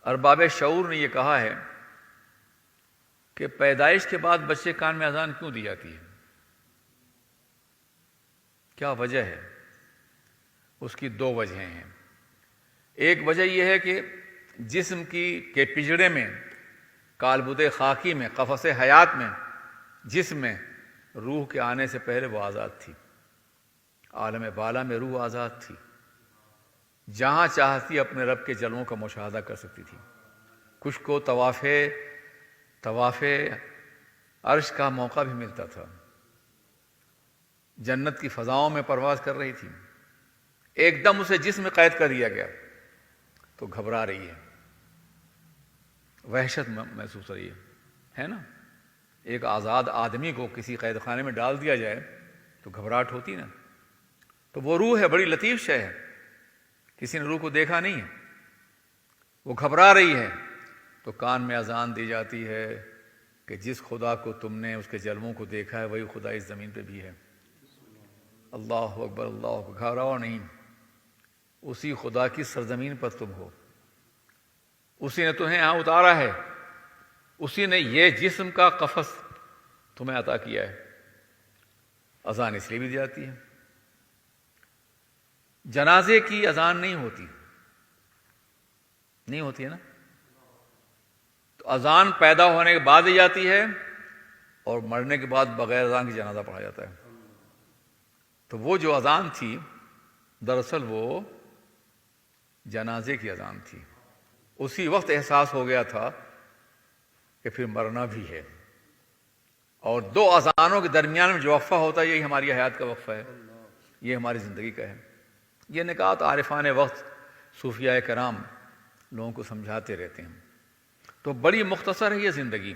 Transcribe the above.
ارباب شعور نے یہ کہا ہے کہ پیدائش کے بعد بچے کان میں اذان کیوں دی جاتی ہے، کیا وجہ ہے؟ اس کی دو وجہیں ہیں۔ ایک وجہ یہ ہے کہ جسم کے پجڑے میں، کالبد خاکی میں، قفس حیات میں، جسم میں روح کے آنے سے پہلے وہ آزاد تھی۔ عالم بالا میں روح آزاد تھی، جہاں چاہتی اپنے رب کے جلووں کا مشاہدہ کر سکتی تھی۔ کچھ کو طواف عرش کا موقع بھی ملتا تھا، جنت کی فضاؤں میں پرواز کر رہی تھی۔ ایک دم اسے جسم میں قید کر دیا گیا تو گھبرا رہی ہے، وحشت محسوس رہی ہے نا؟ ایک آزاد آدمی کو کسی قید خانے میں ڈال دیا جائے تو گھبراہٹ ہوتی نا۔ تو وہ روح ہے، بڑی لطیف شے ہے، کسی نے روح کو دیکھا نہیں ہے، وہ گھبرا رہی ہے، تو کان میں اذان دی جاتی ہے کہ جس خدا کو تم نے اس کے جلووں کو دیکھا ہے وہی خدا اس زمین پہ بھی ہے۔ اللہ اکبر، اللہ اکبر، گھبراؤ نہیں، اسی خدا کی سرزمین پر تم ہو، اسی نے تمہیں یہاں اتارا ہے، اسی نے یہ جسم کا قفس تمہیں عطا کیا ہے۔ اذان اس لیے بھی دی جاتی ہے۔ جنازے کی اذان نہیں ہوتی ہے نا؟ تو اذان پیدا ہونے کے بعد دی جاتی ہے اور مرنے کے بعد بغیر اذان کی جنازہ پڑھا جاتا ہے۔ تو وہ جو اذان تھی دراصل وہ جنازے کی اذان تھی۔ اسی وقت احساس ہو گیا تھا کہ پھر مرنا بھی ہے، اور دو اذانوں کے درمیان میں جو وقفہ ہوتا ہے یہی ہماری حیات کا وقفہ ہے، یہ ہماری زندگی کا ہے۔ یہ نکات عارفان وقت صوفیاء کرام لوگوں کو سمجھاتے رہتے ہیں۔ تو بڑی مختصر ہے یہ زندگی۔